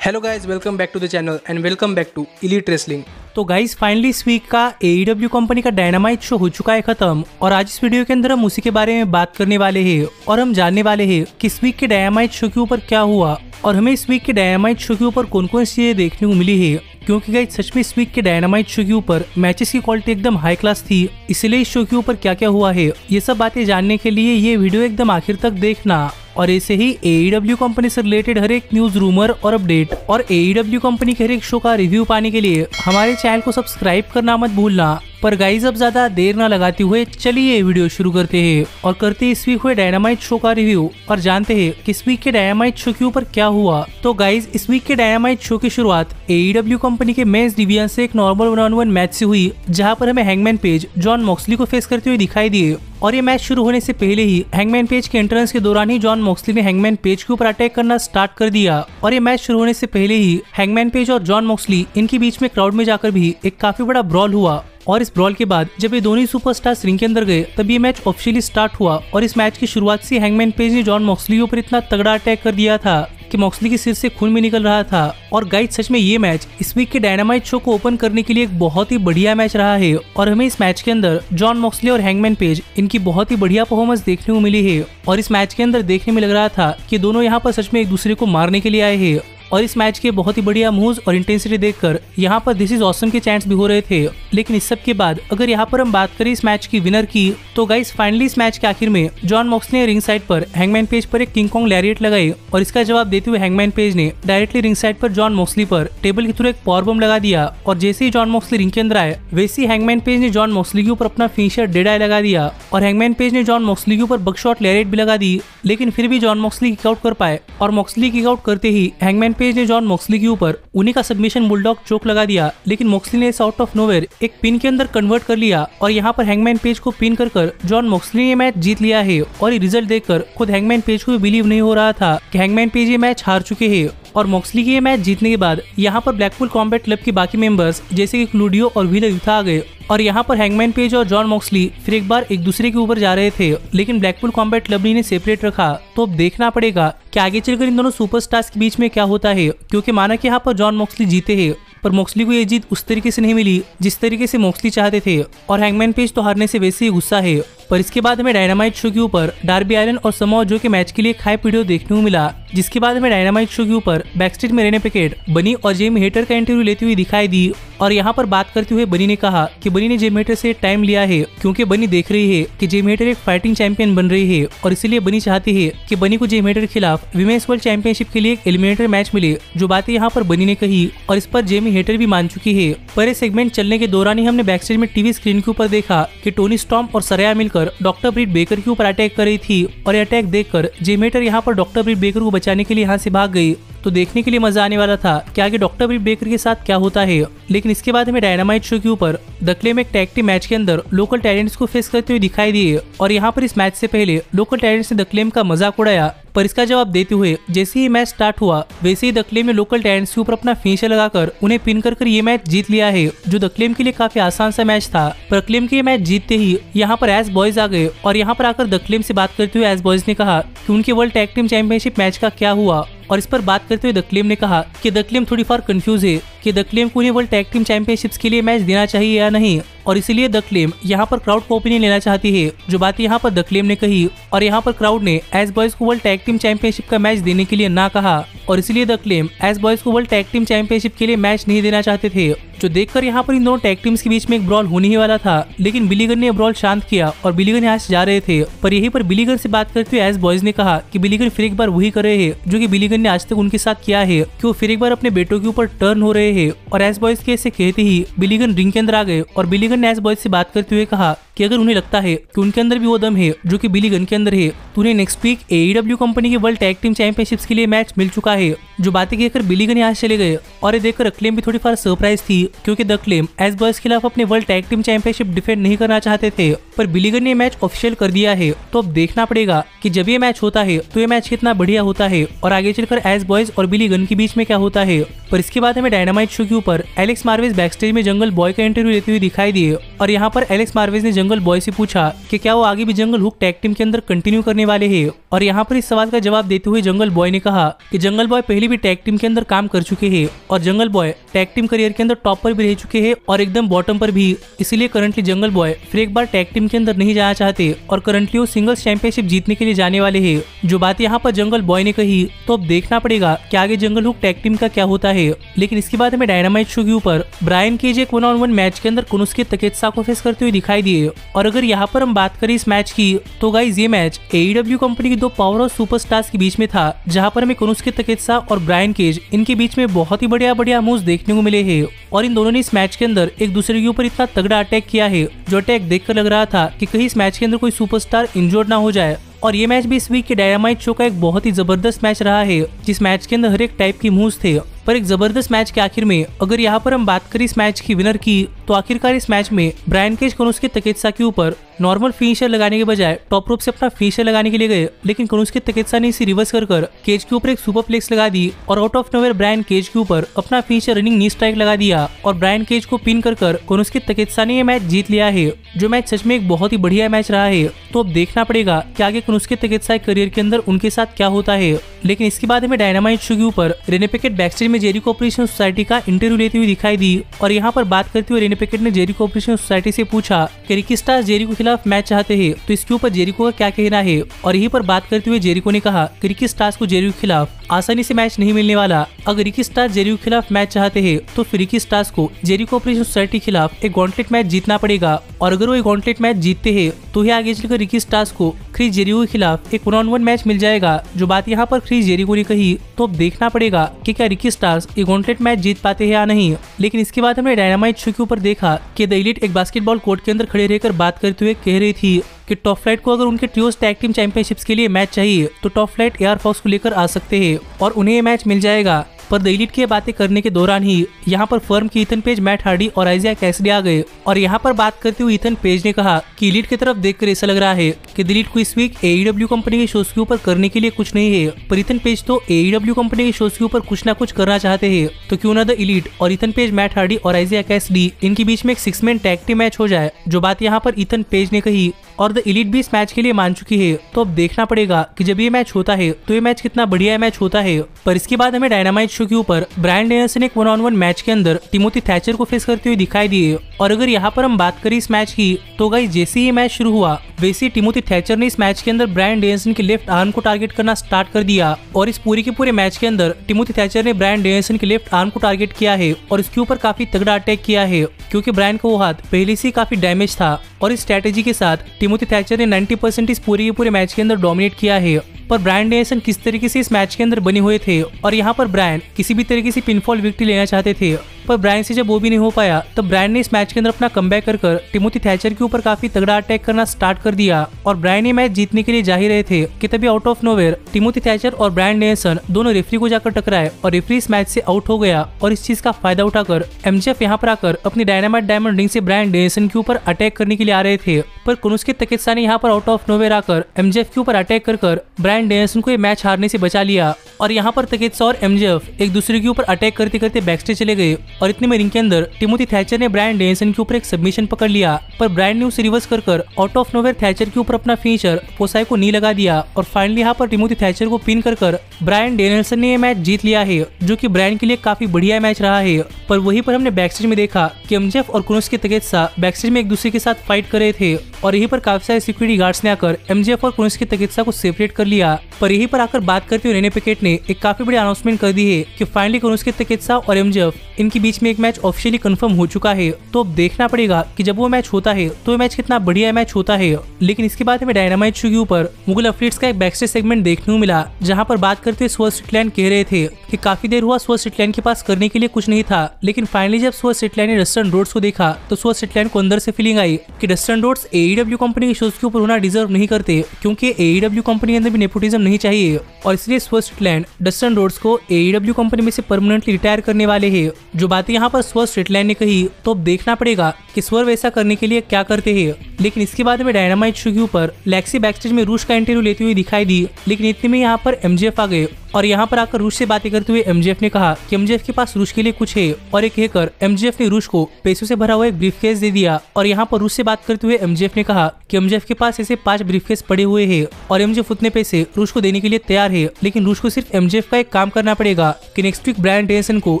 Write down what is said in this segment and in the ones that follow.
Hello guys, welcome back to the channel and welcome back to Elite Wrestling. तो guys finally इस week का AEW company का Dynamite show हो चुका है खत्म और आज इस वीडियो के अंदर हम उसी के बारे में बात करने वाले हैं और हम जानने वाले हैं कि इस वीक के डायनामाइट शो के ऊपर क्या हुआ और हमें इस वीक के डायनामाइट शो के ऊपर कौन कौन सी चीजें देखने को मिली है। क्योंकि गाइज सच में इस वीक के डायनामाइट शो के ऊपर मैचेस की क्वालिटी एकदम हाई क्लास थी, इसलिए इस शो के ऊपर क्या क्या हुआ है ये सब बातें जानने के लिए ये वीडियो एकदम आखिर तक देखना। और ऐसे ही AEW कंपनी से रिलेटेड हर एक न्यूज, रूमर और अपडेट और AEW कंपनी के हर एक शो का रिव्यू पाने के लिए हमारे चैनल को सब्सक्राइब करना मत भूलना। पर गाइज अब ज्यादा देर ना लगाते हुए चलिए वीडियो शुरू करते हैं और करते हैं इस वीक हुए डायनामाइट शो का रिव्यू और जानते हैं कि इस वीक के डायनामाइट शो के ऊपर क्या हुआ। तो गाइज इस वीक के डायनामाइट शो की शुरुआत AEW कंपनी के मेंस डिवीजन से एक नॉर्मल 1-on-1 मैच से हुई, जहां पर हमें हैंगमैन पेज जॉन मॉक्सली को फेस करते हुए दिखाई दिए। और ये मैच शुरू होने से पहले ही हैंगमैन पेज के एंट्रेंस के दौरान ही जॉन मॉक्सली ने हैंगमैन पेज के ऊपर अटैक करना स्टार्ट कर दिया। और ये मैच शुरू होने से पहले ही हैंगमैन पेज और जॉन मॉक्सली इनके बीच में क्राउड में जाकर भी एक काफी बड़ा ब्रॉल हुआ। और इस ब्रॉल के बाद जब ये दोनों सुपरस्टार्स रिंग के अंदर गए तब ये मैच ऑफिशियली स्टार्ट हुआ। और इस मैच की शुरुआत से हैंगमैन पेज ने जॉन मॉक्सली के ऊपर इतना तगड़ा अटैक कर दिया था कि मॉक्सली के सिर से खून भी निकल रहा था। और गाइस सच में ये मैच इस वीक के डायनामाइट शो को ओपन करने के लिए एक बहुत ही बढ़िया मैच रहा है और हमें इस मैच के अंदर जॉन मॉक्सली और हैंगमैन पेज इनकी बहुत ही बढ़िया परफॉर्मेंस देखने को मिली है। और इस मैच के अंदर देखने में लग रहा था कि दोनों यहाँ पर सच में एक दूसरे को मारने के लिए आए हैं। और इस मैच के बहुत ही बढ़िया मूव्स और इंटेंसिटी देखकर यहाँ पर दिस इज ऑसम के चैंट्स भी हो रहे थे। लेकिन इस सब के बाद अगर यहाँ पर हम बात करें इस मैच की विनर की, तो गाइस फाइनली इस मैच के आखिर में जॉन मॉक्सली ने रिंग साइड पर हैंगमैन पेज पर एक किंग कॉन्ग लैरिएट लगाई और इसका जवाब देते हुए हैंगमैन पेज ने डायरेक्टली रिंग साइड पर जॉन मॉक्सली पर टेबल के थ्रू एक पावर बम लगा दिया। और जैसे ही जॉन मॉक्सली रिंग के अंदर आए वैसे ही हैंगमैन पेज ने जॉन मॉक्सली के ऊपर अपना फिनिशर डेड आई लगा दिया। और हैंगमैन पेज ने जॉन मॉक्सली के ऊपर बकशॉट लैरिएट भी लगा दी, लेकिन फिर भी जॉन मॉक्सली किक आउट कर पाए। और मॉक्सली किक आउट करते ही हैंगमैन पेज ने जॉन मॉक्सली के ऊपर उन्हीं का सबमिशन बुलडॉग चोक लगा दिया। लेकिन मॉक्सली ने इस आउट ऑफ नोवेयर एक पिन के अंदर कन्वर्ट कर लिया और यहाँ पर हैंगमैन पेज को पिन कर जॉन मॉक्सली ने मैच जीत लिया है। और ये रिजल्ट देखकर खुद हैंगमैन पेज को भी बिलीव नहीं हो रहा था कि हैंगमैन पेज ये मैच हार चुके हैं। और मॉक्सली के ये मैच जीतने के बाद यहाँ पर ब्लैकपूल कॉम्बैट क्लब के बाकी मेंबर्स जैसे कि क्लूडियो और व्हीलर यूथा आ गए। और यहाँ पर हैंगमैन पेज और जॉन मॉक्सली फिर एक बार एक दूसरे के ऊपर जा रहे थे, लेकिन ब्लैकपूल कॉम्बैट क्लब ने सेपरेट रखा। तो अब देखना पड़ेगा कि आगे चलकर इन दोनों सुपरस्टार्स के बीच में क्या होता है, क्योंकि माना कि यहाँ पर जॉन मॉक्सली जीते हैं पर मॉक्सली को ये जीत उस तरीके से नहीं मिली जिस तरीके से मॉक्सली चाहते थे। और हैंगमैन पेज तो हारने से वैसे ही गुस्सा है। पर इसके बाद हमें डायनामाइट शो के ऊपर डार्बी एलिन और समोआ जो के मैच के लिए एक हाइप वीडियो देखने को मिला, जिसके बाद हमें डायनामाइट शो के ऊपर बैकस्टेज में रेने पिकेट, बनी और जेमी हेटर का इंटरव्यू लेती हुई दिखाई दी। और यहाँ पर बात करते हुए बनी ने कहा कि बनी ने जेमी हेटर से टाइम लिया है क्योंकि बनी देख रही है कि जेमी हेटर एक फाइटिंग चैंपियन बन रही है और इसीलिए बनी चाहती है कि बनी को जेमी हेटर के खिलाफ विमेंस वर्ल्ड चैंपियनशिप के लिए एक एलिमिनेटर मैच मिले। जो बातें यहाँ पर बनी ने कही और इस पर जेमी हेटर भी मान चुकी है। पर ये सेगमेंट चलने के दौरान ही हमने बैकस्टेज में टीवी स्क्रीन के ऊपर देखा कि टोनी स्टॉर्म और सरया मिलकर डॉक्टर ब्रिट बेकर के ऊपर अटैक कर रही थी। और ये अटैक देखकर जेमी हेटर यहाँ पर डॉक्टर ब्रिट बेकर को बचाने के लिए यहाँ से भाग गई। तो देखने के लिए मजा आने वाला था कि आगे डॉक्टर ब्रिट बेकर के साथ क्या होता है। लेकिन इसके बाद हमें डायनामाइट शो के ऊपर द क्लेम एक टैग टीम मैच के अंदर लोकल टैलेंट्स को फेस करते हुए दिखाई दिए। और यहाँ पर इस मैच से पहले लोकल टैलेंट्स ने द क्लेम का मजाक उड़ाया, पर इसका जवाब देते हुए जैसे ही मैच स्टार्ट हुआ वैसे ही द क्लेम ने लोकल टैलेंट्स के ऊपर अपना फिनिशर लगाकर उन्हें पिन कर ये मैच जीत लिया है, जो द क्लेम के लिए काफी आसान सा मैच था। पर क्लेम के ये मैच जीतते ही यहाँ पर एस बॉयज आ गए और यहाँ पर आकर द क्लेम से बात करते हुए एस बॉयज ने कहा कि उनके world tag team championship match का क्या हुआ। और इस पर बात करते हुए द क्लेम ने कहा कि द क्लेम थोड़ी फार कंफ्यूज है कि द क्लेम को उन्हें वर्ल्ड टैग टीम चैंपियनशिप्स के लिए मैच देना चाहिए या नहीं। और इसीलिए द क्लेम यहाँ पर क्राउड को ओपिनियन लेना चाहती है, जो बात यहाँ पर द क्लेम ने कही। और यहाँ पर क्राउड ने एस बॉयज को वर्ल्ड टैग टीम चैंपियनशिप का मैच देने के लिए ना कहा और इसीलिए द क्लेम एस बॉयज को वर्ल्ड टैग टीम चैंपियनशिप के लिए मैच नहीं देना चाहते थे। जो देखकर यहाँ पर इन दोनों टैग टीम्स के बीच में एक ब्रॉल होने ही वाला था, लेकिन बिली गन ने ब्रॉल शांत किया और बिली गन यहाँ से जा रहे थे। पर यहीं पर बिली गन से बात करते हुए एस बॉयज ने कहा कि बिली गन फिर एक बार वही कर रहे हैं जो कि बिली गन ने आज तक उनके साथ किया है, कि वो फिर एक बार अपने बेटों के ऊपर टर्न हो रहे हैं। और एस बॉयज के ऐसे कहते ही बिली गन रिंग के अंदर आ गए और बिली गन ने एस बॉयज से बात करते हुए कहा कि अगर उन्हें लगता है कि उनके अंदर भी वो दम है जो कि बिली गन के अंदर है, तो उन्हें नेक्स्ट वीक AEW कंपनी के वर्ल्ड टैग टीम चैंपियनशिप्स के लिए मैच मिल चुका है। जो बातें कहकर बिली गन यहाँ से चले गए और ये देखकर क्लेम भी थोड़ी फार सरप्राइज थी, क्योंकि द क्लेम एस बॉयज के खिलाफ अपने world tag team championship defend नहीं करना चाहते थे। पर बिली गन ने मैच ऑफिशियल कर दिया है। तो अब देखना पड़ेगा कि जब ये मैच होता है तो ये मैच कितना बढ़िया होता है और आगे चलकर एज बॉयज और बिली गन के बीच में क्या होता है। पर इसके बाद हमें डायनामाइट शो के ऊपर एलेक्स मार्वेज बैक स्टेज में जंगल बॉय का इंटरव्यू लेते हुए दिखाई दिए और यहाँ पर एलेक्स मार्वेज ने जंगल बॉय से पूछा कि क्या वो आगे भी जंगल हुक टैग टीम के अंदर कंटिन्यू करने वाले हैं। और यहाँ पर इस सवाल का जवाब देते हुए जंगल बॉय ने कहा कि जंगल बॉय पहले भी टैग टीम के अंदर काम कर चुके हैं और जंगल बॉय टैग टीम करियर के अंदर टॉप पर भी रह चुके हैं और एकदम बॉटम पर भी। इसीलिए करंटली जंगल बॉय फिर एक बार टैग टीम के अंदर नहीं जाना चाहते और करंटली वो सिंगल्स चैंपियनशिप जीतने के लिए जाने वाले हैं। जो बात यहाँ पर जंगल बॉय ने कही तो अब देखना पड़ेगा कि आगे जंगल हुक टैग टीम का क्या होता है। लेकिन इसके बाद हमें डायनामाइट शो के ऊपर ब्रायन केज एक 1-on-1 मैच के अंदर कुनुस्के तकेत्सा को फेस करते हुए दिखाई दिए। और अगर यहाँ पर हम बात करें इस मैच की तो गाइस ये मैच AEW कंपनी की दो पावर हाउस सुपरस्टार्स के बीच में था, जहाँ पर हमें कुनुस्के तकेत्सा और ब्रायन केज इनके बीच में बहुत ही बढ़िया मूव्स देखने को मिले हैं। और इन दोनों ने इस मैच के अंदर एक दूसरे के ऊपर इतना तगड़ा अटैक किया है जो अटैक देखकर लग रहा था कि कहीं इस मैच के अंदर कोई सुपरस्टार इंजर्ड ना हो जाए। और ये मैच भी इस वीक के डायनामाइट शो का एक बहुत ही जबरदस्त मैच रहा है, जिस मैच के अंदर हर एक टाइप की मूव्स थे। पर एक जबरदस्त मैच के आखिर में अगर यहाँ पर हम बात करें इस मैच की विनर की तो आखिरकार इस मैच में ब्रायन केज कुनुस्के तकेत्सा के ऊपर नॉर्मल फिनिशर लगाने के बजाय टॉप रोप से अपना फिनिशर लगाने के लिए गए, लेकिन कुनुस्के तकेत्सा ने इसे रिवर्स कर केज के ऊपर एक सुपर प्लेक्स लगा दी और out of nowhere Brian Cage के ऊपर अपना फिनिशर रनिंग नी स्ट्राइक लगा दिया और ब्रायन केज को पिन कर कुनुस्के तकेत्सा ने ये मैच जीत लिया है। जो मैच सच में एक बहुत ही बढ़िया मैच रहा है। तो अब देखना पड़ेगा कि आगे कुनुस्के तकेत्सा करियर के अंदर उनके साथ क्या होता है। लेकिन इसके बाद हमें डायनामाइट शो के ऊपर रेने पैकेट बैकस्टेज में जेरिको ऑपरेशन सोसाइटी का इंटरव्यू लेते हुए दिखाई दी और यहाँ पर बात करते हुए रेने पैकेट ने जेरिको ऑपरेशन सोसाइटी से पूछा कि रिकी स्टार्स जेरिको के खिलाफ मैच चाहते हैं तो इसके ऊपर जेरिको का क्या कहना है। और यहीं पर बात करते हुए जेरिको ने कहा कि रिकी स्टार्स को जेरिको के खिलाफ आसानी से मैच नहीं मिलने वाला। अगर रिकी स्टार्स जेरिको के खिलाफ मैच चाहते हैं तो फिर रिकी स्टार्स को जेरिको ऑपरेशन सोसाइटी के खिलाफ एक गॉन्टलेट मैच जीतना पड़ेगा और अगर वो एक गॉन्टलेट मैच जीतते हैं तो ही आगे चलकर रिकी स्टार्स को क्रिस जेरिको के खिलाफ एक 1-on-1 मैच मिल जाएगा। जो बात यहाँ पर क्रिस जेरिको ने कही तो अब देखना पड़ेगा कि क्या रिकी स्टार्स एक गॉन्टलेट मैच जीत पाते हैं या नहीं। लेकिन इसके बाद हमने डायनामाइट शो के ऊपर देखा कि द एलीट एक बास्केटबॉल कोर्ट के अंदर खड़े रहकर बात करते हुए कह रही थी कि टॉप फ्लाइट को अगर उनके ट्रियोस टैग टीम चैंपियनशिप्स के लिए मैच चाहिए तो टॉप फ्लाइट एयर फोर्स को लेकर आ सकते हैं और उन्हें ये मैच मिल जाएगा। पर द एलीट की बातें करने के दौरान ही यहाँ पर फर्म की ईथन पेज, मैट हार्डी और आइजिया कैसिडी आ गए और यहाँ पर बात करते हुए ईथन पेज ने कहा कि एलीट की तरफ देखकर ऐसा लग रहा है कि द एलीट को इस वीक AEW कंपनी के शोज के ऊपर करने के लिए कुछ नहीं है, पर ईथन पेज तो AEW कंपनी के शोज के ऊपर कुछ ना कुछ करना चाहते हैं। तो क्यों ना द एलीट और ईथन पेज, मैट हार्डी और आइजिया कैसिडी इनके बीच में एक 6-मैन टैग टीम मैच हो जाए। जो बात यहाँ पर ईथन पेज ने कही और द एलीट भी इस मैच के लिए मान चुकी है। तो अब देखना पड़ेगा कि जब ये मैच होता है तो ये मैच कितना बढ़िया मैच होता है। पर इसके बाद हमें डायनामाइट शो के ऊपर ब्रायन डेनियल्सन एक 1-on-1 मैच के अंदर टिमोथी थैचर को फेस करते हुए दिखाई दिए। और अगर यहाँ पर हम बात करें इस मैच की तो गाइस जैसे ही मैच शुरू हुआ वैसे ही टिमोथी थैचर ने इस मैच के अंदर ब्रायन डेनियल्सन के लेफ्ट आर्म को टारगेट करना स्टार्ट कर दिया और इस पूरे के पूरे मैच के अंदर टिमोथी थैचर ने ब्रायन डेनियल्सन के लेफ्ट आर्म को टारगेट किया है और इसके ऊपर काफी तगड़ा अटैक किया है क्योंकि ब्रायन का वो हाथ पहले से काफी डैमेज था। और इस स्ट्रेटेजी के साथ टिमोथी थैचर ने 90% इस पूरे के पूरे मैच के अंदर डोमिनेट किया है। पर ब्रायन डेनियल्सन किस तरीके से इस मैच के अंदर बने हुए थे और यहाँ पर ब्रायन किसी भी तरीके से पिनफॉल विक्ट्री लेना चाहते थे, पर ब्रायन से जब वो भी नहीं हो पाया तब ब्रायन ने इस मैच के अंदर अपना कमबैक कर टिमोथी थैचर के ऊपर काफी तगड़ा अटैक करना स्टार्ट कर दिया और ब्रायन ये मैच जीतने के लिए जा ही रहे थे कि तभी out of nowhere Timothy Thatcher और ब्रायन डेनियल्सन दोनों रेफरी को जाकर टकराए और रेफरी इस मैच से आउट हो गया। और इस चीज का फायदा उठाकर MJF यहाँ पर आकर अपनी डायनामाइट डायमंड रिंग से ब्रायन डेनियल्सन के ऊपर अटैक करने के लिए आ रहे थे, पर कुनुस्के तकेत्सा ने यहाँ पर आउट ऑफ नोवेयर आकर MJF के ऊपर अटैक कर ब्रायन डेनियल्सन को ये मैच हारने से बचा लिया। और यहाँ पर तकेत्सा और MJF एक दूसरे के ऊपर अटैक करते करते बैकस्टेज चले गए और इतने में रिंग के अंदर टिमोथी थैचर ने ब्रायन डेनियल्सन के ऊपर एक सबमिशन पकड़ लिया, पर ब्रायन ने उसे रिवर्स कर आउट ऑफ नोवेयर थैचर के ऊपर अपना फिनिशर पोसाई को नी लगा दिया और फाइनली यहाँ पर टिमोथी थैचर को पिन कर ब्रायन डेनियल्सन ने ये मैच जीत लिया है, जो कि ब्रायन के लिए काफी बढ़िया मैच रहा है। पर वहीं पर हमने बैकस्टेज में देखा कि MJF और कुनुस्के तकेत्सा बैकस्टेज में एक दूसरे के साथ फाइट कर रहे थे और यहीं पर काफी सारे सिक्योरिटी गार्ड्स ने आकर MJF और कुनुस्के तकेत्सा को सेपरेट कर लिया। पर यहीं पर आकर बात करते हुए रेने पैकेट ने एक काफी बड़ी अनाउंसमेंट कर दी है कि फाइनली कुनुस्के तकेत्सा और MJF इनके बीच में एक मैच ऑफिशियली कंफर्म हो चुका है। तो अब देखना पड़ेगा कि जब वो मैच होता है तो मैच कितना बढ़िया मैच होता है। लेकिन इसके बाद हमें डायनामाइट शो के ऊपर मुगल एथलीट्स का एक बैकस्टेज सेगमेंट देखने को मिला, जहां पर बात करते हुए स्वर्ड स्ट्रिकलैंड कह रहे थे कि काफी देर हुआ स्वर्ड स्ट्रिकलैंड के पास करने के लिए कुछ नहीं था, लेकिन फाइनली जब स्वर्ड स्ट्रिकलैंड ने डस्टन रोड्स को देखा तो स्वर्ड स्ट्रिकलैंड को अंदर से फीलिंग आई कि डस्टन रोड्स AEW कंपनी के शोज के ऊपर होना डिजर्व नहीं करते, क्योंकि AEW कंपनी के अंदर भी नेपोटिज्म नहीं चाहिए और इसलिए स्वर्ड स्ट्रिकलैंड डस्टन रोड्स को AEW कंपनी में से परमानेंटली रिटायर करने वाले हैं। जो बातें यहाँ पर स्वर स्ट्रेटलाइन ने कही तो अब देखना पड़ेगा कि स्वर वैसा करने के लिए क्या करते हैं। लेकिन इसके बाद में डायनामाइट शो के ऊपर लेक्सी बैकस्टेज में रूश का इंटरव्यू लेती हुई दिखाई दी। लेकिन इतने में यहाँ पर एमजेएफ आ गए और यहाँ पर आकर रूश से बातें करते हुए एमजेएफ ने कहा कि एमजेएफ के पास रूश के लिए कुछ है, और एक कहकर एमजेएफ ने रूश को पैसों से भरा हुआ एक ब्रीफकेस दे दिया। और यहाँ पर रूश से बात करते हुए एमजेएफ ने कहा कि एमजेएफ के पास ऐसे 5 ब्रीफकेस पड़े हुए हैं और एमजेएफ उतने पैसे रूश को देने के लिए तैयार है। लेकिन रूश को सिर्फ एमजेएफ का एक काम करना पड़ेगा कि नेक्स्ट वीक ब्रायन डेनिसन को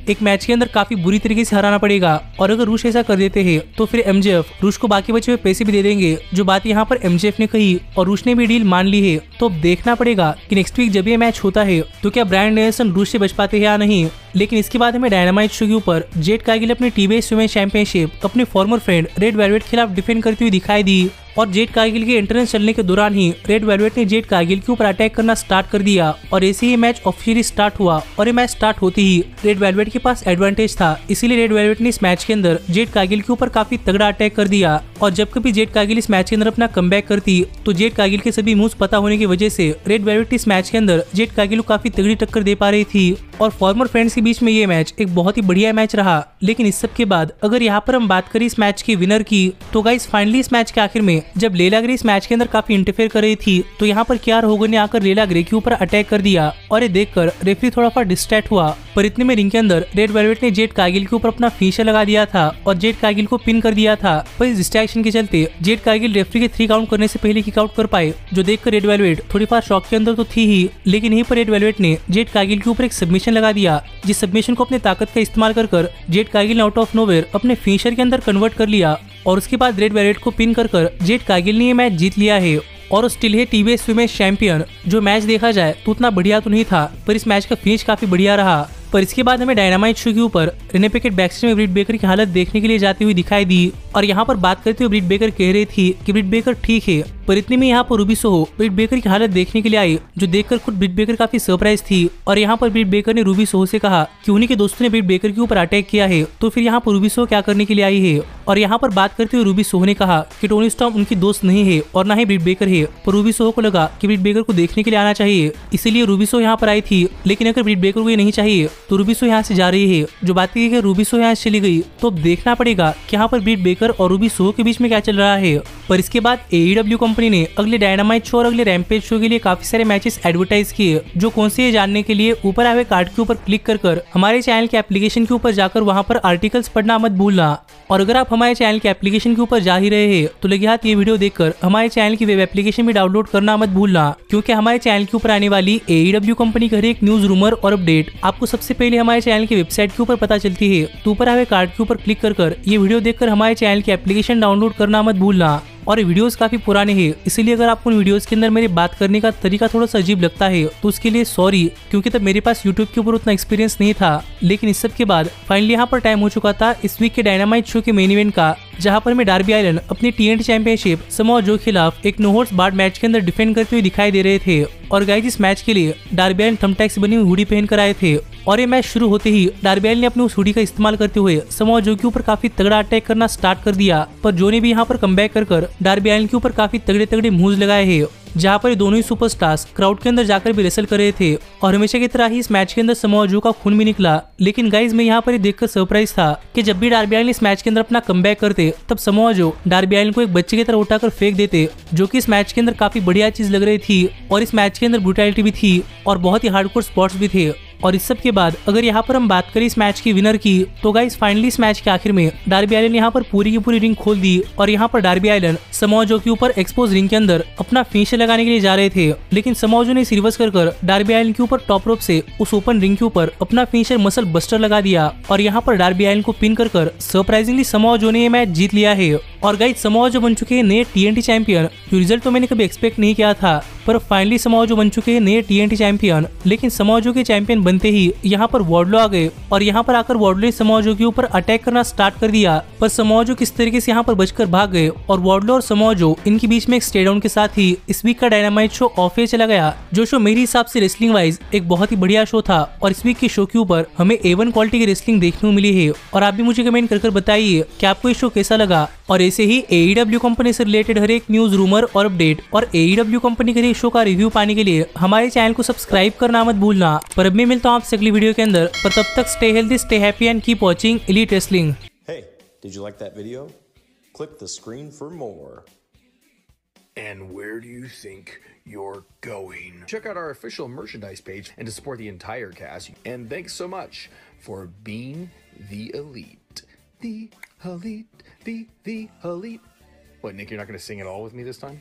एक मैच के अंदर काफी बुरी तरीके से हराना पड़ेगा, और अगर रूश ऐसा कर देते हैं तो फिर एमजेएफ रूश को बाकी बचे हुए पैसे भी दे देंगे, जो बात यहाँ पर एमजेएफ ने कही और रूश ने भी डील मान ली है। तो अब देखना पड़ेगा कि नेक्स्ट वीक जब ये मैच होता है तो क्या ब्रायन डेनिसन रूश से बच पाते हैं या नहीं। लेकिन इसके बाद हमें डायनामाइट शो के ऊपर जेड कारगिल अपनी टीबीएस वुमेन चैंपियनशिप अपने फॉर्मर फ्रेंड रेड वेलवेट के खिलाफ डिफेंड करती हुई दिखाई दी। और जेड कारगिल के एंट्रेंस चलने के दौरान ही रेड वेलवेट ने जेड कारगिल के ऊपर अटैक करना स्टार्ट कर दिया और ऐसे ही मैच ऑफिशियली स्टार्ट हुआ। और ये मैच स्टार्ट होते ही रेड वेलवेट के पास एडवांटेज था, इसीलिए रेड वेलवेट ने इस मैच के अंदर जेड कारगिल के ऊपर काफी तगड़ा अटैक कर दिया। और जब कभी जेड कारगिल इस मैच के अंदर अपना कमबैक करती तो जेड कारगिल के सभी मूव्स पता होने की वजह से रेड वेलवेट इस मैच के अंदर जेड कारगिल को काफी तगड़ी टक्कर दे पा रही थी। और फॉर्मर फ्रेंड्स के बीच में ये मैच एक बहुत ही बढ़िया मैच रहा। लेकिन इस सब के बाद अगर यहाँ पर हम बात करें इस मैच के विनर की, तो गाइस फाइनली इस मैच के आखिर में जब लेला ग्रे इस मैच के अंदर काफी इंटरफेयर कर रही थी तो यहाँ पर कियारा होगन ने आकर लेला ग्रे के ऊपर अटैक कर दिया और ये देखकर रेफरी थोड़ा सा डिस्ट्रैक्ट हुआ। पर इतने में रिंग के अंदर रेड वेलवेट ने जेड कारगिल के ऊपर अपना फिनिशर लगा दिया था और जेड कारगिल को पिन कर दिया था। पर इस डिस्ट्रैक्शन के चलते जेड कारगिल रेफरी के 3 काउंट करने से पहले किक आउट कर पाए, जो देखकर रेड वेलवेट थोड़ी बार शॉक के अंदर तो थी ही। लेकिन यहीं पर रेड वेलवेट ने जेड कारगिल के ऊपर एक सबमिशन लगा दिया, जिस सबमिशन को अपने ताकत का इस्तेमाल कर जेड कारगिल ने आउट ऑफ नोवेयर अपने फिनिशर के अंदर कन्वर्ट कर लिया। और उसके बाद रेड वेलवेट को पिन कर जेड कारगिल ने ये मैच जीत लिया है और स्टिल है टीबीएस वुमेन चैंपियन। जो मैच देखा जाए तो उतना बढ़िया तो नहीं था, पर इस मैच का फिनिश काफी बढ़िया रहा। पर इसके बाद हमें डायनामाइट शो के ऊपर रेने पैकेट बैकस्टेज में ब्रिट बेकर की हालत देखने के लिए जाती हुई दिखाई दी। और यहाँ पर बात करते हुए ब्रिट बेकर कह रही थी कि ब्रिट बेकर ठीक है, पर इतने में यहाँ पर रूबी सोहो ब्रिट बेकर की हालत देखने के लिए आई, जो देखकर खुद ब्रिट बेकर काफी सरप्राइज थी। और यहाँ पर ब्रिट बेकर ने रूबी सोहो से कहा कि उन्हीं के दोस्तों ने ब्रिट बेकर के ऊपर अटैक किया है, तो फिर यहाँ पर रूबी सोहो क्या करने के लिए आई है। और यहाँ पर बात करते हुए रूबी सोहो ने कहा कि टोनी स्टॉर्म उनकी दोस्त नहीं है और ना ही ब्रिट बेकर है। पर रूबी सोहो को लगा कि ब्रिट बेकर को देखने के लिए आना चाहिए, इसीलिए रूबी सोहो यहाँ पर आई थी। लेकिन अगर ब्रिट बेकर को ये नहीं चाहिए तो रूबी सोहो यहाँ से जा रही है, जो बात की कि रूबी सोहो यहाँ से चली गई। तो अब देखना पड़ेगा कि यहाँ पर ब्रिट बेकर और रूबी सोहो के बीच में क्या चल रहा है। पर इसके बाद AEW कंपनी ने अगले डायनामाइट शो और अगले रैम्पेज शो के लिए काफी सारे मैचेस एडवर्टाइज किए, जो कौन से जानने के लिए ऊपर आए हुए कार्ड के ऊपर क्लिक कर हमारे चैनल के एप्लीकेशन के ऊपर जाकर वहां पर आर्टिकल्स पढ़ना मत भूलना। और अगर आप हमारे चैनल के एप्लीकेशन के ऊपर जा ही रहे हैं तो लगे हाथ ये वीडियो देखकर हमारे चैनल की वेब एप्लीकेशन भी डाउनलोड करना मत भूलना, क्योंकि हमारे चैनल के ऊपर आने वाली AEW कंपनी का हर एक न्यूज, रूमर और अपडेट आपको सबसे पहले हमारे चैनल की वेबसाइट के ऊपर पता चलती है। तो ऊपर आए कार्ड के ऊपर क्लिक कर ये वीडियो देखकर हमारे चैनल की एप्लीकेशन डाउनलोड करना मत भूलना। और वीडियोस काफी पुराने हैं, इसलिए अगर आपको उन वीडियोस के अंदर मेरी बात करने का तरीका थोड़ा सा अजीब लगता है तो उसके लिए सॉरी, क्योंकि तब मेरे पास यूट्यूब के ऊपर उतना एक्सपीरियंस नहीं था। लेकिन इस सब के बाद फाइनली यहाँ पर टाइम हो चुका था इस वीक के डायनामाइट शो के मेन इवेंट का, जहाँ पर हमें डार्बी अलिन अपनी TNT चैंपियनशिप समोआ जो खिलाफ एक नो होल्ड्स बार्ड मैच के अंदर डिफेंड करते हुए दिखाई दे रहे थे। और गाइस इस मैच के लिए डार्बी अलिन थंबटैग से बनी हुई हुडी पहन कर आए थे। और ये मैच शुरू होते ही डार्बी अलिन ने अपनी उस हुडी का इस्तेमाल करते हुए समोआ जो के ऊपर काफी तगड़ा अटैक करना स्टार्ट कर दिया। पर जो ने भी यहाँ पर कमबैक कर डार्बी अलिन के ऊपर काफी तगड़े मूव्स लगाए हैं, जहाँ पर दोनों ही सुपरस्टार्स क्राउड के अंदर जाकर भी रेसल कर रहे थे। और हमेशा की तरह ही इस मैच के अंदर समोआ जो का खून भी निकला। लेकिन गाइज मैं यहाँ पर देखकर सरप्राइज था कि जब भी डार्बी अलिन इस मैच के अंदर अपना कमबैक करते तब समोआ जो डार्बी अलिन को एक बच्चे की तरह उठाकर फेंक देते, जो कि इस मैच के अंदर काफी बढ़िया चीज लग रही थी। और इस मैच के अंदर ब्रूटैलिटी भी थी और बहुत ही हार्डकोर स्पॉट्स भी थे। और इस सब के बाद अगर यहाँ पर हम बात करें इस मैच की विनर की, तो गाइस फाइनली इस मैच के आखिर में डार्बी अलिन यहाँ पर पूरी की पूरी रिंग खोल दी। और यहाँ पर डार्बी अलिन समोआ जो के ऊपर एक्सपोज रिंग के अंदर अपना फिनिशर लगाने के लिए जा रहे थे, लेकिन समोआ जो ने रिवर्स कर डार्बी अलिन के ऊपर टॉप रोप से उस ओपन रिंग के ऊपर अपना फिनिशर मसल बस्टर लगा दिया। और यहाँ पर डार्बी अलिन को पिन कर सरप्राइजिंगली समोआ जो ने ये मैच जीत लिया है। और गाइस समोआ जो बन चुके हैं नए TNT चैंपियन, जो रिजल्ट तो मैंने कभी एक्सपेक्ट नहीं किया था, पर फाइनली समोआ जो बन चुके हैं नए TNT चैंपियन। लेकिन समोआ जो के चैंपियन बनते ही यहाँ पर वार्डलो आ गए और यहाँ पर आकर वार्डलो ने समोआ जो के ऊपर अटैक करना स्टार्ट कर दिया। पर समोआ जो किस तरीके से यहाँ पर बचकर भाग गए और वार्डलो और समोआ जो इनके बीच में एक स्टे डाउन के साथ ही इस वीक का डायनामाइट शो ऑफ एयर चला गया, जो शो मेरे हिसाब से रेसलिंग वाइज एक बहुत ही बढ़िया शो था। और इस वीक के शो के ऊपर हमें A1 क्वालिटी की रेसलिंग देखने को मिली है। और आप भी मुझे कमेंट कर बताइए कि आपको ये शो कैसा लगा। और वैसे ही AEW कंपनी से रिलेटेड हर एक न्यूज, रूमर और अपडेट और AEW कंपनी के शो का रिव्यू पाने के लिए हमारे चैनल को सब्सक्राइब करना मत भूलना। पर अब मैं मिलता हूँ आपसे अगली वीडियो के अंदर, पर तब तक stay healthy, stay happy and keep watching elite wrestling. Hey, did you like that video? Click the screen for more. And where do you think you're going? Check out our official merchandise page and to support the entire cast. And thanks so much for being the elite. The elite, the elite. What, Nick, you're not going to sing it all with me this time?